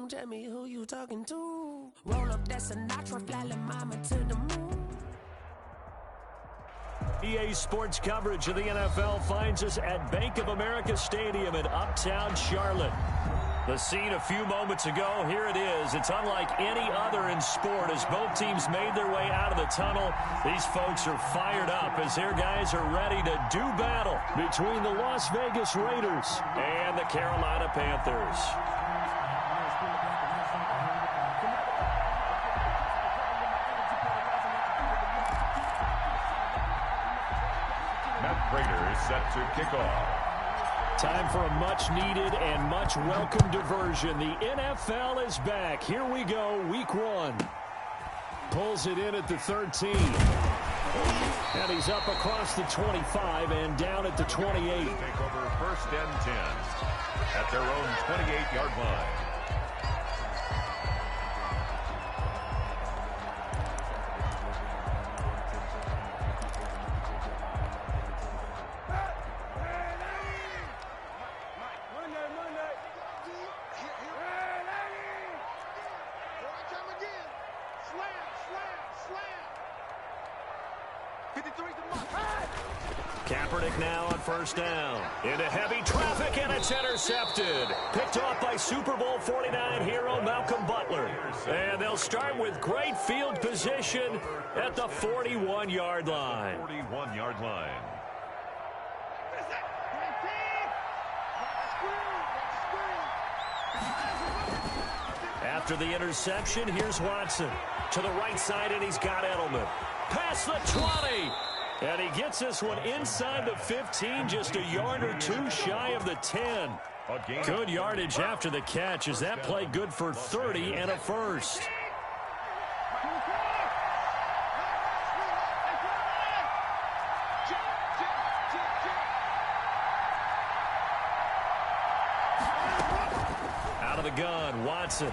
Tell me who you talking to. Roll up that Sinatra, fly la mama to the moon. EA Sports coverage of the NFL finds us at Bank of America Stadium in Uptown Charlotte. The scene a few moments ago, here it is. It's unlike any other in sport as both teams made their way out of the tunnel. These folks are fired up as their guys are ready to do battle between the Las Vegas Raiders and the Carolina Panthers. Prater is set to kick off. Time for a much-needed and much-welcome diversion. The NFL is back. Here we go, week 1. Pulls it in at the 13. And he's up across the 25 and down at the 28. Take over 1st and 10 at their own 28-yard line. Kaepernick now on 1st down. Into heavy traffic, and it's intercepted. Picked off by Super Bowl 49 hero Malcolm Butler. And they'll start with great field position at the 41-yard line. 41-yard line. After the interception, here's Watson. To the right side, and he's got Edelman. Past the 20. And he gets this one inside the 15, just a yard or two shy of the 10. Good yardage after the catch. Is that play good for 30 and a first? Out of the gun, Watson.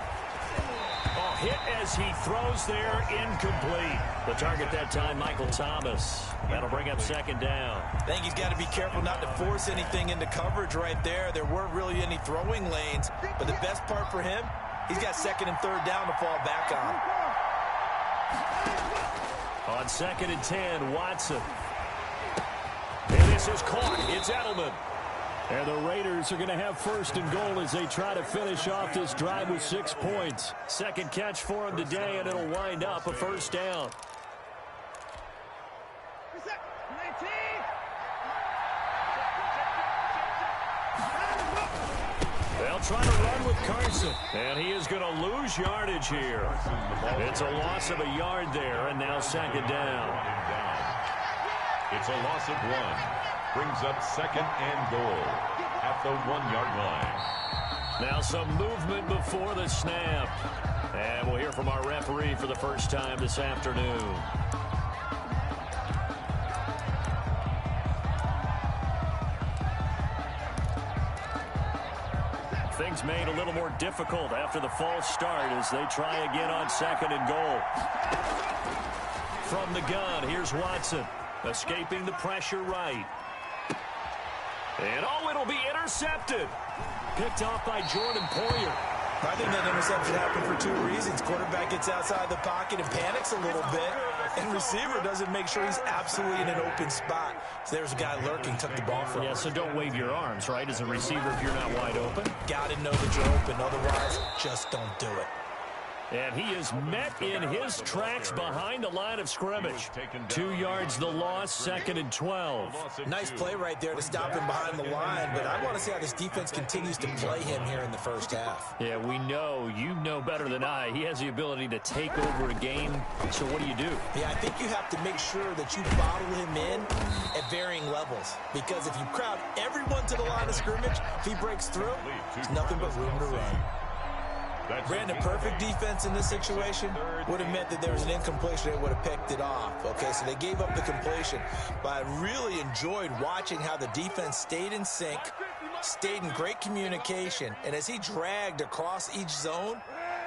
Hit as he throws there, incomplete. The target that time, Michael Thomas. That'll bring up 2nd down. I think he's got to be careful not to force anything into coverage right there. There weren't really any throwing lanes, but the best part for him, he's got 2nd and 3rd down to fall back on. On 2nd and 10, Watson. And this is caught. It's Edelman. And the Raiders are going to have 1st and goal as they try to finish off this drive with 6 points. Second catch for him today, and it'll wind up a 1st down. They'll try to run with Carson, and he is going to lose yardage here. It's a loss of a yard there, and now 2nd down. It's a loss of 1. Brings up 2nd and goal at the 1-yard line. Now some movement before the snap. And we'll hear from our referee for the first time this afternoon. Things made a little more difficult after the false start as they try again on 2nd and goal. From the gun, here's Watson. Escaping the pressure right. And, it'll be intercepted. Picked off by Jordan Poyer. I think that interception happened for 2 reasons. Quarterback gets outside the pocket and panics a little bit. And receiver doesn't make sure he's absolutely in an open spot. So there's a guy lurking, took the ball from him. Yeah, so don't wave your arms, right, as a receiver if you're not wide open. Got to know that you're open. Otherwise, just don't do it. And he is met in his tracks behind the line of scrimmage. 2 yards the loss, 2nd and 12. Nice play right there to stop him behind the line, but I want to see how this defense continues to play him here in the first half. Yeah, we know, you know better than I, he has the ability to take over a game. So what do you do? Yeah, I think you have to make sure that you bottle him in at varying levels. Because if you crowd everyone to the line of scrimmage, if he breaks through, there's nothing but room to run. Brandon, perfect defense in this situation would have meant that there was an incompletion. They would have picked it off. Okay, so they gave up the completion. But I really enjoyed watching how the defense stayed in sync, stayed in great communication. And as he dragged across each zone,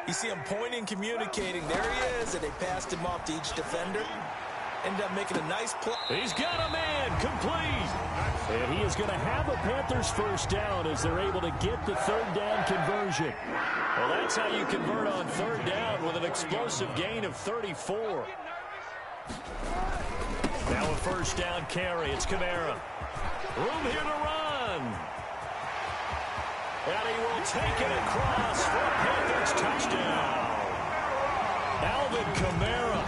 you see him pointing, communicating. There he is, and they passed him off to each defender. Ended up making a nice play. He's got a man, complete. And he is going to have a Panthers first down as they're able to get the third down conversion. Well, that's how you convert on third down with an explosive gain of 34. Now a first down carry. It's Kamara. Room here to run. And he will take it across for a Panthers touchdown. Alvin Kamara,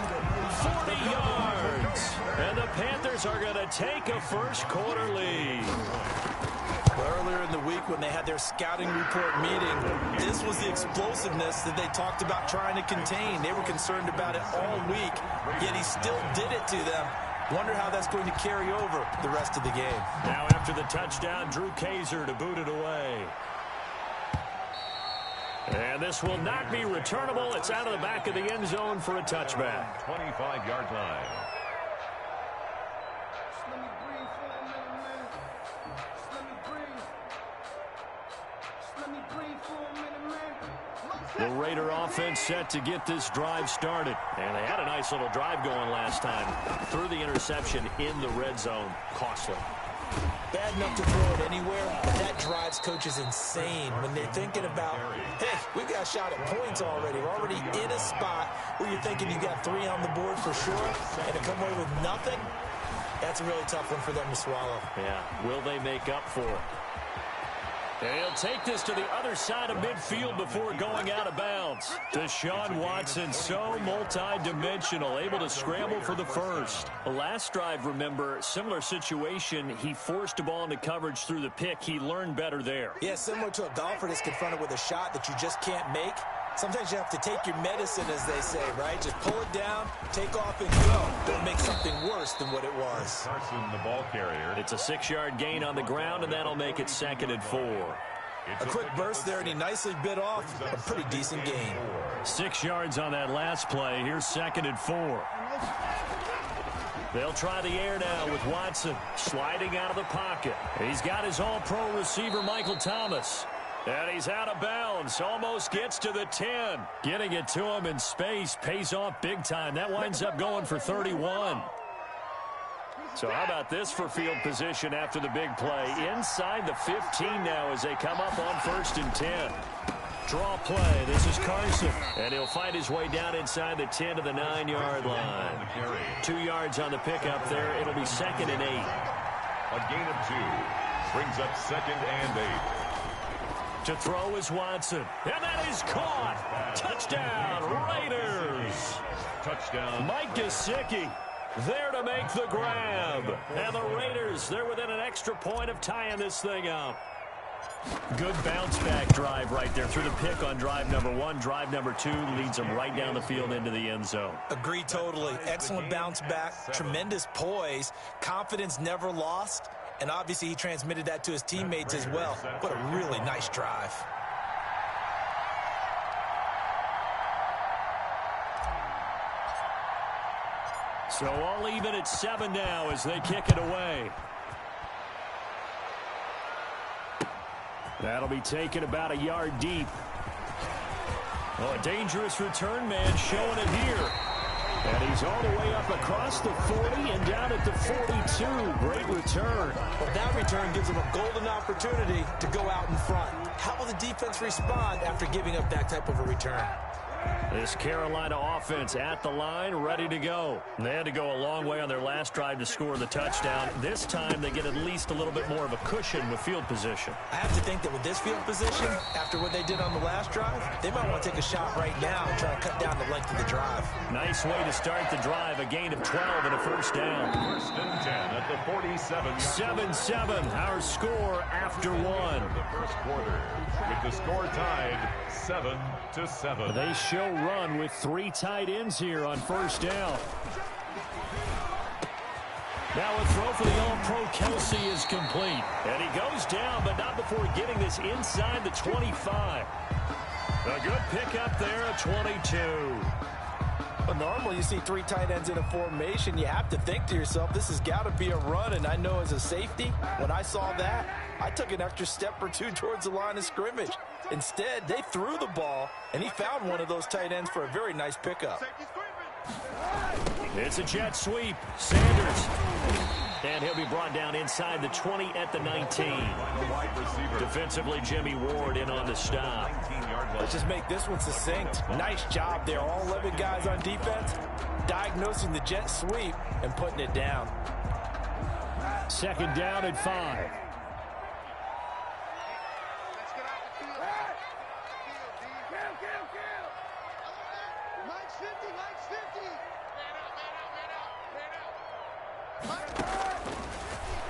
40 yards. And the Panthers are going to take a first quarter lead. Earlier in the week when they had their scouting report meeting, this was the explosiveness that they talked about trying to contain. They were concerned about it all week, yet he still did it to them. Wonder how that's going to carry over the rest of the game. Now after the touchdown, Drew Kaiser to boot it away. And this will not be returnable. It's out of the back of the end zone for a touchback. 25-yard line. The Raider offense set to get this drive started. And they had a nice little drive going last time. Threw the interception in the red zone. Costly. Bad enough to throw it anywhere, but that drives coaches insane when they're thinking about, hey, we've got a shot at points already. We're already in a spot where you're thinking you got 3 on the board for sure, and to come away with nothing, that's a really tough one for them to swallow. Yeah, will they make up for it? He'll take this to the other side of midfield before going out of bounds. Deshaun Watson, so multi-dimensional, able to scramble for the first. The last drive, remember, similar situation. He forced a ball into coverage through the pick. He learned better there. Yeah, similar to a golfer that's confronted with a shot that you just can't make. Sometimes you have to take your medicine, as they say, right? Just pull it down, take off, and go. Don't make something worse than what it was. Carson, the ball carrier. It's a 6-yard gain on the ground, and that'll make it 2nd and 4. A quick burst there, and he nicely bit off a pretty decent gain. 6 yards on that last play. Here's 2nd and 4. They'll try the air now with Watson sliding out of the pocket. He's got his all-pro receiver, Michael Thomas. And he's out of bounds. Almost gets to the 10. Getting it to him in space pays off big time. That winds up going for 31. So how about this for field position after the big play? Inside the 15 now as they come up on 1st and 10. Draw play. This is Carson. And he'll find his way down inside the 10 to the 9-yard line. 2 yards on the pickup there. It'll be 2nd and 8. A gain of 2. Brings up 2nd and 8. To throw is Watson. And that is caught. Touchdown, Raiders. Touchdown. Mike Gesicki there to make the grab. And the Raiders, they're within an extra point of tying this thing up. Good bounce-back drive right there through the pick on drive number 1. Drive number 2 leads them right down the field into the end zone. Agree totally. Excellent bounce back. Tremendous poise. Confidence never lost. And obviously he transmitted that to his teammates as well. What a really nice drive. So all even at 7 now as they kick it away. That'll be taken about a yard deep. Oh, a dangerous return man showing it here. And he's all the way up across the 40 and down at the 42. Great return. Well, that return gives them a golden opportunity to go out in front. How will the defense respond after giving up that type of a return? This Carolina offense at the line, ready to go. They had to go a long way on their last drive to score the touchdown. This time they get at least a little bit more of a cushion with field position. I have to think that with this field position, after what they did on the last drive, they might want to take a shot right now and try to cut down the length of the drive. Nice way to start the drive. A gain of 12 and a first down. 1st and 10 at the 47. 7-7, our score after 1. The first quarter, with the score tied 7-7. They show run with 3 tight ends here on first down. Now a throw for the All-Pro Kelsey is complete. And he goes down, but not before getting this inside the 25. A good pickup there at 22. But normally you see 3 tight ends in a formation, you have to think to yourself, this has got to be a run. And I know as a safety, when I saw that, I took an extra step or 2 towards the line of scrimmage. Instead, they threw the ball, and he found one of those tight ends for a very nice pickup. It's a jet sweep. Sanders. And he'll be brought down inside the 20 at the 19. Defensively, Jimmy Ward in on the stop. Let's just make this one succinct. Nice job there. All 11 guys on defense diagnosing the jet sweep and putting it down. Second down at 5.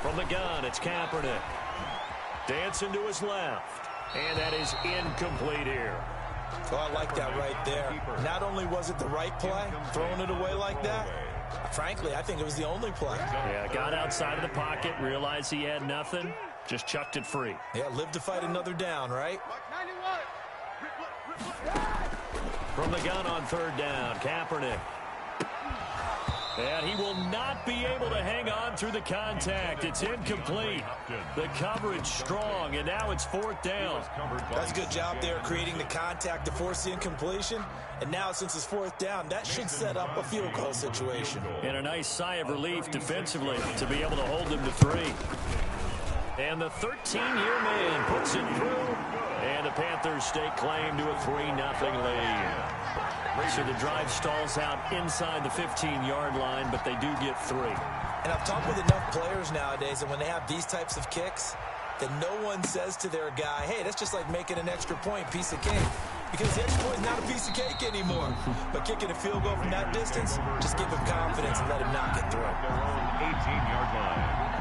From the gun, it's Kaepernick. Dancing to his left. And that is incomplete here. Oh, I like that right there. Not only was it the right play, throwing it away like that, frankly, I think it was the only play. Yeah, got outside of the pocket, realized he had nothing, just chucked it free. Yeah, live to fight another down, right? From the gun on third down, Kaepernick. And he will not be able to hang on through the contact. It's incomplete. The coverage strong, and now it's fourth down. That's a good job there creating the contact to force the incompletion. And now, since it's fourth down, that should set up a field goal situation. And a nice sigh of relief defensively to be able to hold them to 3. And the 13-year man puts it through. And the Panthers stake claim to a 3-0 lead. So the drive stalls out inside the 15-yard line, but they do get 3. And I've talked with enough players nowadays, and when they have these types of kicks, that no one says to their guy, hey, that's just like making an extra point, piece of cake. Because the extra point is not a piece of cake anymore. But kicking a field goal from that distance, just give him confidence and let him knock it through. Their own 18-yard line.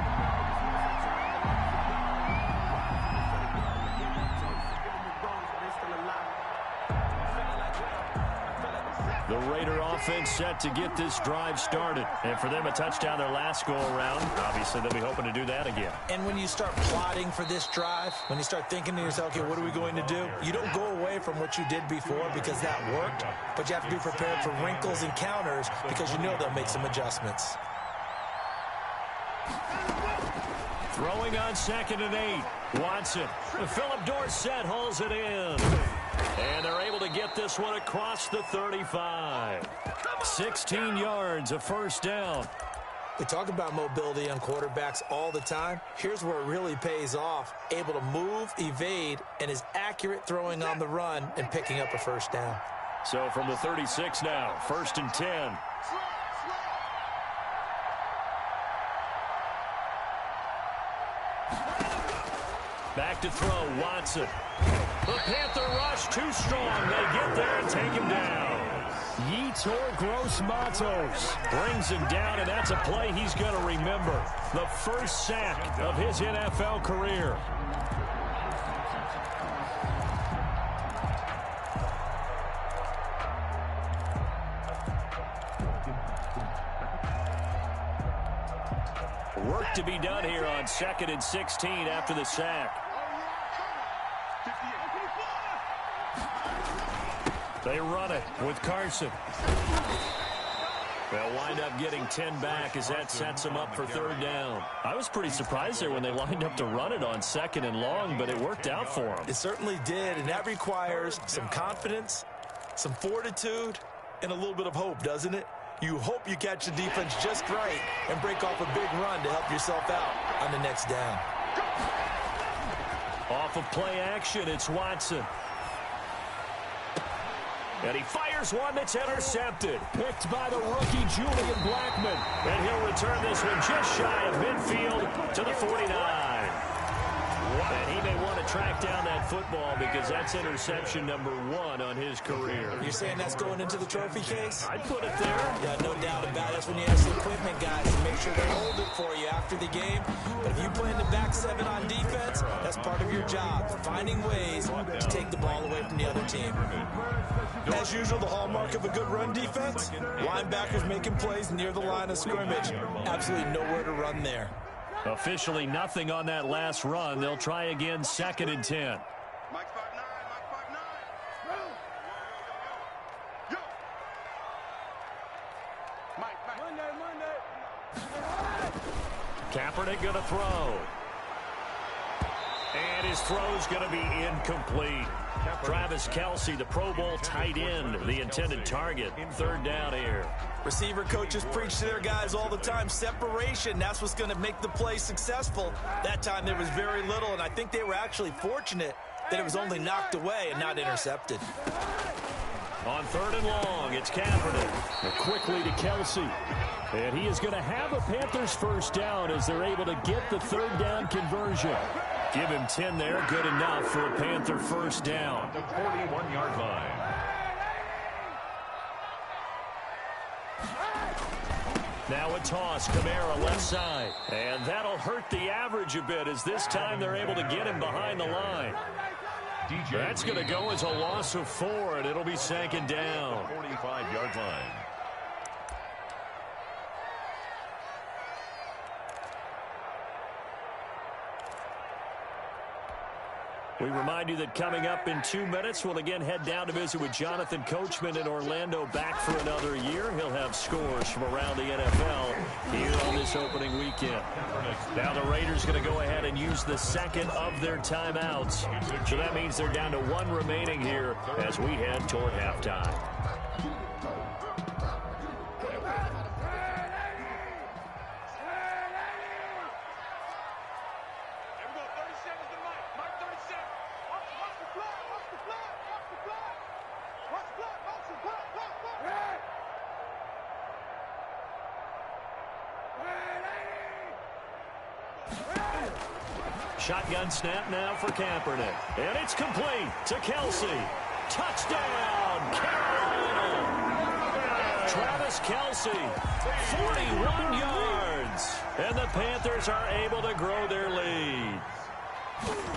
The Raider offense set to get this drive started. And for them, a touchdown their last go-around. Obviously, they'll be hoping to do that again. And when you start plotting for this drive, when you start thinking to yourself, okay, what are we going to do? You don't go away from what you did before because that worked. But you have to be prepared for wrinkles and counters because you know they'll make some adjustments. Throwing on 2nd and 8. Watson. Philip Dorsett hauls it in. And they're able to get this one across the 35. 16 yards, a first down. We talk about mobility on quarterbacks all the time. Here's where it really pays off. Able to move, evade, and is accurate throwing on the run and picking up a first down. So from the 36 now, 1st and 10. Back to throw, Watson. The Panther rush too strong. They get there and take him down. Yetur Gross-Matos brings him down, and that's a play he's going to remember. The first sack of his NFL career. Work to be done here on 2nd and 16 after the sack. They run it with Carson. They'll wind up getting 10 back as that sets them up for 3rd down. I was pretty surprised there when they lined up to run it on 2nd and long, but it worked out for them. It certainly did, and that requires some confidence, some fortitude, and a little bit of hope, doesn't it? You hope you catch the defense just right and break off a big run to help yourself out on the next down. Off of play action, it's Watson. And he fires one that's intercepted. Picked by the rookie Julian Blackmon. And he'll return this one just shy of midfield to the 49. And he may want to track down that football because that's interception number 1 on his career. You're saying that's going into the trophy case? I'd put it there. Yeah, no doubt about it. That's when you ask the equipment guys to make sure they hold it for you after the game. But if you play in the back 7 on defense, that's part of your job, finding ways to take the ball away from the other team. As usual, the hallmark of a good run defense, linebackers making plays near the line of scrimmage. Absolutely nowhere to run there. Officially nothing on that last run. They'll try again 2nd and 10. Kaepernick going to throw. And his throw's going to be incomplete. Travis Kelce, the Pro Bowl tight end, the intended target. Third down here. Receiver coaches preach to their guys all the time. Separation, that's what's going to make the play successful. That time there was very little, and I think they were actually fortunate that it was only knocked away and not intercepted. On third and long, it's Kaepernick. Quickly to Kelce. And he is going to have a Panthers first down as they're able to get the third down conversion. Give him 10 there, good enough for a Panther first down. The 41-yard line. Now a toss, Kamara left side. And that'll hurt the average a bit as this time they're able to get him behind the line. That's going to go as a loss of 4, and it'll be second down. 45-yard line. We remind you that coming up in 2 minutes, we'll again head down to visit with Jonathan Coachman in Orlando, back for another year. He'll have scores from around the NFL here on this opening weekend. Now the Raiders going to go ahead and use the second of their timeouts. So that means they're down to 1 remaining here as we head toward halftime. Shotgun snap now for Kaepernick. And it's complete to Kelce. Touchdown, Carolina. Travis Kelce, 41 yards. And the Panthers are able to grow their lead.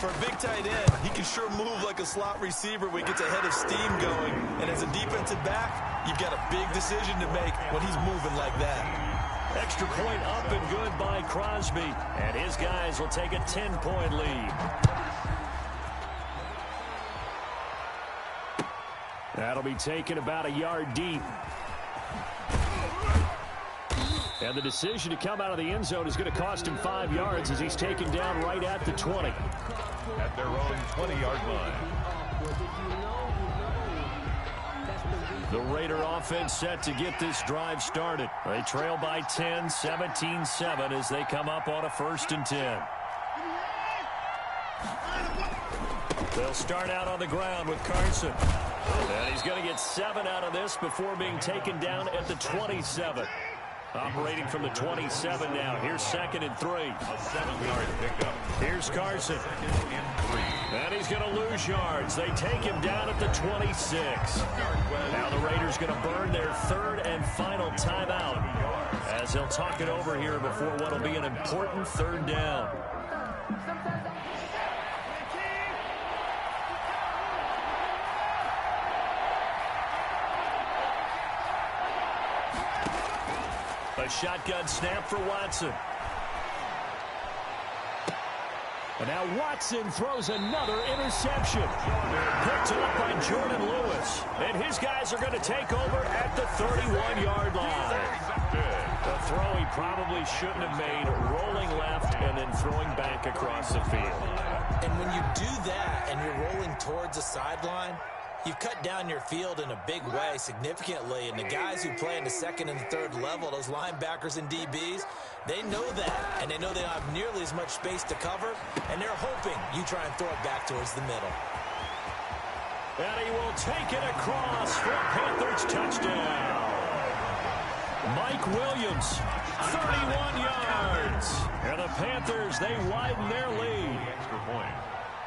For a big tight end, he can sure move like a slot receiver when he gets a head of steam going. And as a defensive back, you've got a big decision to make when he's moving like that. Extra point up and good by Crosby. And his guys will take a 10-point lead. That'll be taken about a yard deep. And the decision to come out of the end zone is going to cost him 5 yards as he's taken down right at the 20. At their own 20-yard line. The Raider offense set to get this drive started. They trail by 10, 17-7 as they come up on a 1st and 10. They'll start out on the ground with Carson. And he's going to get 7 out of this before being taken down at the 27. Operating from the 27 now. Here's 2nd and 3. A 7-yard pickup. Here's Carson. And he's going to lose yards. They take him down at the 26. Now the Raiders going to burn their 3rd and final timeout as they'll talk it over here before what will be an important 3rd down. A shotgun snap for Watson. And now Watson throws another interception. Picked up by Jordan Lewis. And his guys are going to take over at the 31-yard line. A throw he probably shouldn't have made, rolling left and then throwing back across the field. And when you do that and you're rolling towards the sideline, you've cut down your field in a big way significantly, and the guys who play in the 2nd and 3rd level, those linebackers and DBs, they know that, and they know they don't have nearly as much space to cover, and they're hoping you try and throw it back towards the middle. And he will take it across for a Panthers touchdown. Mike Williams, 31 yards. And the Panthers, they widen their lead. Extra point.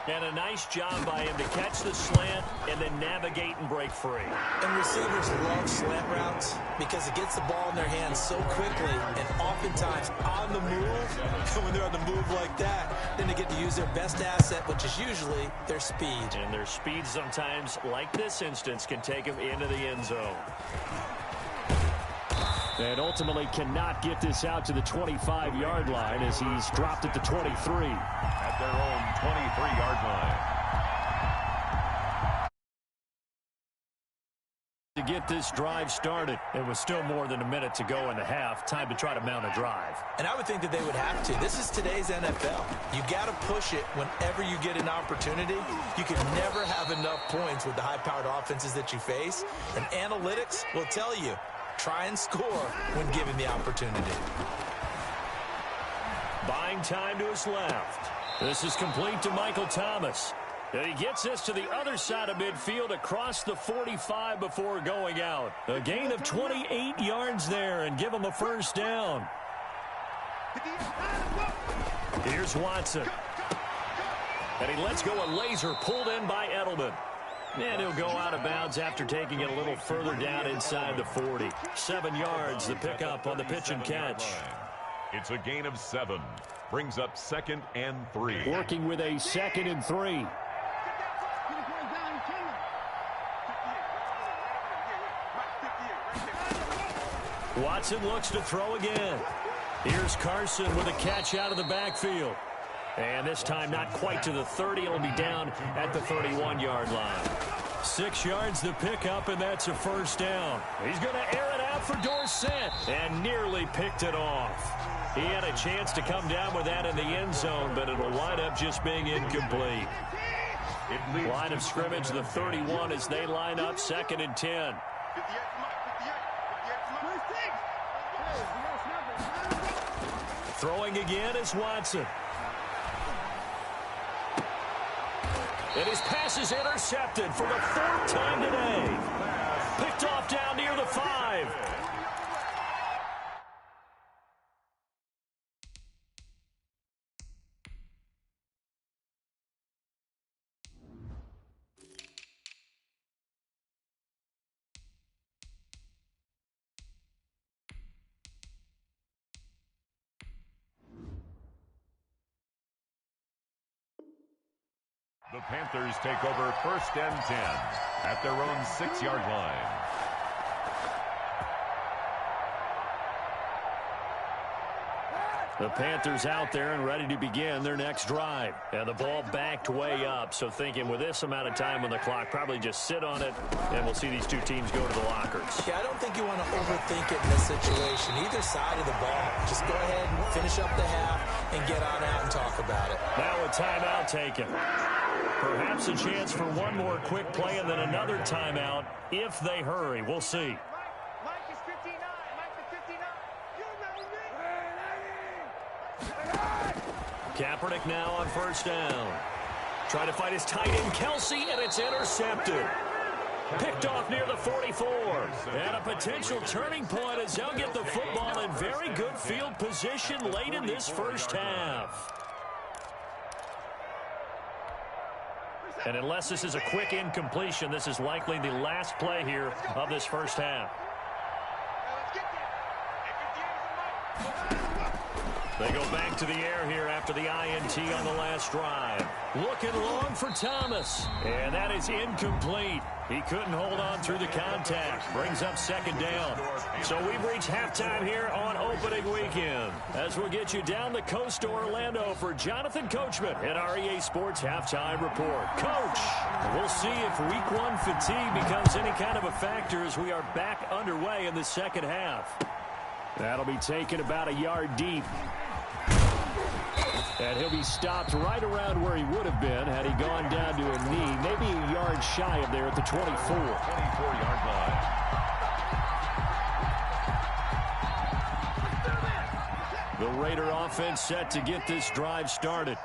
And a nice job by him to catch the slant and then navigate and break free. And receivers love slant routes because it gets the ball in their hands so quickly and oftentimes on the move. And when they're on the move like that, then they get to use their best asset, which is usually their speed. And their speed sometimes, like this instance, can take them into the end zone. And ultimately cannot get this out to the 25-yard line as he's dropped at the 23. At their own 23-yard line. to get this drive started. It was still more than a minute to go in the half. Time to try to mount a drive. And I would think that they would have to. This is today's NFL. You got to push it whenever you get an opportunity. You can never have enough points with the high-powered offenses that you face. And analytics will tell you, try and score when given the opportunity. Buying time to his left. This is complete to Michael Thomas. And he gets this to the other side of midfield across the 45 before going out. A gain of 28 yards there and give him a first down. Here's Watson. And he lets go a laser pulled in by Edelman. And he'll go out of bounds after taking it a little further down inside the 40. 7 yards, the pickup on the pitch and catch. It's a gain of 7. Brings up 2nd and 3. Working with a 2nd and 3. Watson looks to throw again. Here's Carson with a catch out of the backfield. And this time not quite to the 30. It'll be down at the 31-yard line. 6 yards the pickup, and that's a first down. He's going to air it out for Dorsett and nearly picked it off. He had a chance to come down with that in the end zone, but it'll wind up just being incomplete. Line of scrimmage, the 31 as they line up 2nd and 10. Throwing again is Watson. And his pass is intercepted for the 4th time today. Picked off down near the 5. The Panthers take over 1st and 10 at their own 6-yard line. The Panthers out there and ready to begin their next drive. And the ball backed way up, so thinking with this amount of time on the clock, probably just sit on it, and we'll see these two teams go to the lockers. Yeah, I don't think you want to overthink it in this situation. Either side of the ball, just go ahead and finish up the half and get on out and talk about it. Now a timeout taken. Perhaps a chance for one more quick play and then another timeout if they hurry. We'll see. Kaepernick now on first down. Trying to find his tight end, Kelsey, and it's intercepted. Picked off near the 44. And a potential turning point as they'll get the football in very good field position late in this first half. And unless this is a quick incompletion, this is likely the last play here of this first half. They go back to the air here after the INT on the last drive. Looking long for Thomas. And that is incomplete. He couldn't hold on through the contact. Brings up 2nd down. So we've reached halftime here on opening weekend. As we'll get you down the coast to Orlando for Jonathan Coachman at our EA Sports Halftime Report. Coach, we'll see if week 1 fatigue becomes any kind of a factor as we are back underway in the second half. That'll be taken about a yard deep. And he'll be stopped right around where he would have been had he gone down to a knee, maybe a yard shy of there at the 24. 24-yard line. The Raider offense set to get this drive started.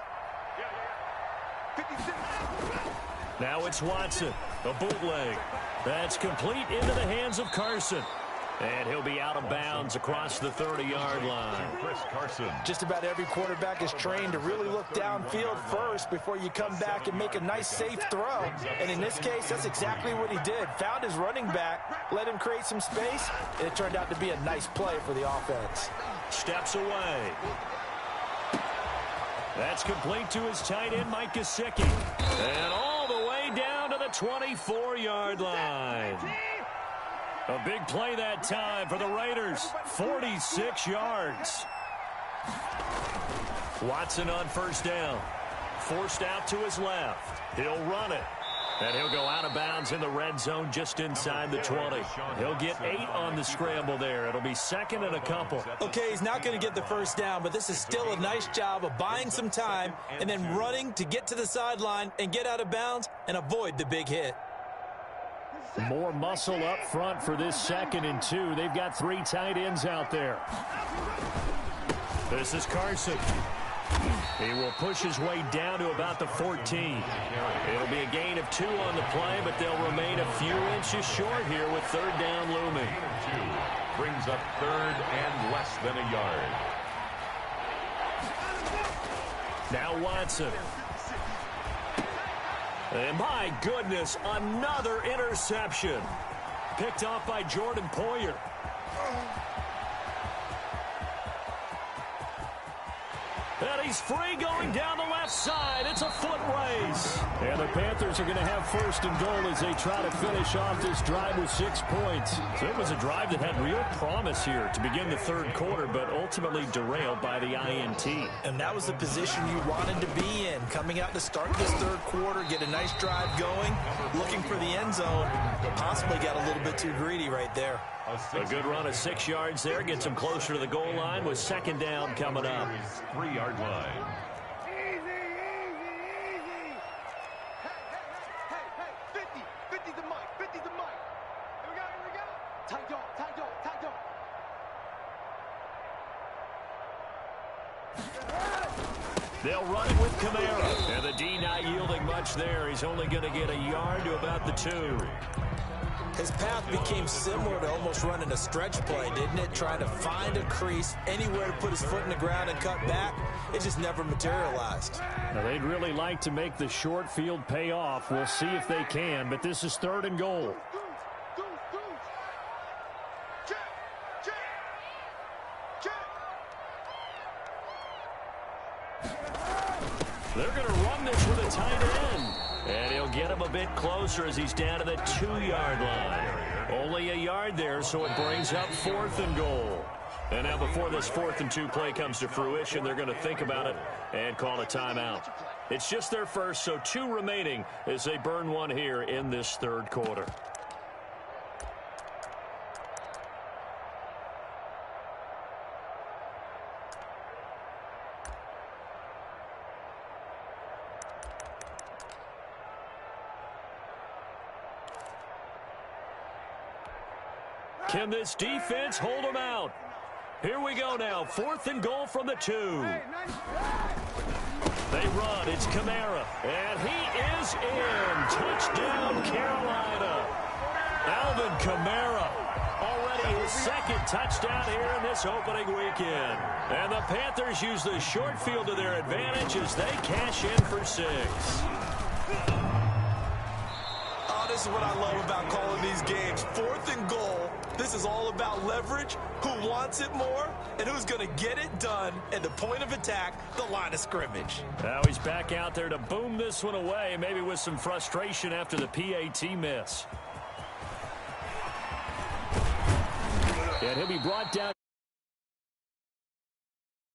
Now it's Watson, a bootleg. That's complete into the hands of Carson. And he'll be out of bounds across the 30-yard line. Chris Carson. Just about every quarterback is trained to really look downfield first before you come back and make a nice, safe throw. And in this case, that's exactly what he did. Found his running back, let him create some space, and it turned out to be a nice play for the offense. Steps away. That's complete to his tight end, Mike Gesicki. And all the way down to the 24-yard line. A big play that time for the Raiders. 46 yards. Watson on first down. Forced out to his left. He'll run it. And he'll go out of bounds in the red zone just inside the 20. He'll get 8 on the scramble there. It'll be second and a couple. Okay, he's not going to get the first down, but this is still a nice job of buying some time and then running to get to the sideline and get out of bounds and avoid the big hit. More muscle up front for this 2nd and 2. They've got 3 tight ends out there. This is Carson. He will push his way down to about the 14. It'll be a gain of 2 on the play, but they'll remain a few inches short here with 3rd down looming. Brings up 3rd and less than a yard. Now Watson. And my goodness, another interception. Picked off by Jordan Poyer. And he's free going down the left side. It's a foot race. And the Panthers are going to have 1st and goal as they try to finish off this drive with 6 points. So it was a drive that had real promise here to begin the 3rd quarter, but ultimately derailed by the INT. And that was the position you wanted to be in. Coming out to start this 3rd quarter, get a nice drive going, looking for the end zone, but possibly got a little bit too greedy right there. A good run of 6 yards there gets them closer to the goal line with 2nd down coming up. 3-yard line. Easy. Hey, 50. 50's the mic. 50's the mic. Here we go. Tight dog. They'll run it with Kamara. And the D not yielding much there. He's only going to get a yard to about the 2. His path became similar to almost running a stretch play, didn't it? Trying to find a crease, anywhere to put his foot in the ground and cut back. It just never materialized. Now, they'd really like to make the short field pay off. We'll see if they can, but this is 3rd and goal. They're going to run this with a tight end. And he'll get him a bit closer as he's down to the 2-yard line. Only a yard there, so it brings up 4th and goal. And now before this 4th and 2 play comes to fruition, they're going to think about it and call a timeout. It's just their first, so 2 remaining as they burn one here in this 3rd quarter. Can this defense hold them out? Here we go now. 4th and goal from the 2. They run. It's Kamara. And he is in. Touchdown, Carolina. Alvin Kamara. Already his 2nd touchdown here in this opening weekend. And the Panthers use the short field to their advantage as they cash in for 6. This is what I love about calling these games. 4th and goal. This is all about leverage, who wants it more, and who's going to get it done at the point of attack, the line of scrimmage. Now he's back out there to boom this one away, maybe with some frustration after the PAT miss. And he'll be brought down.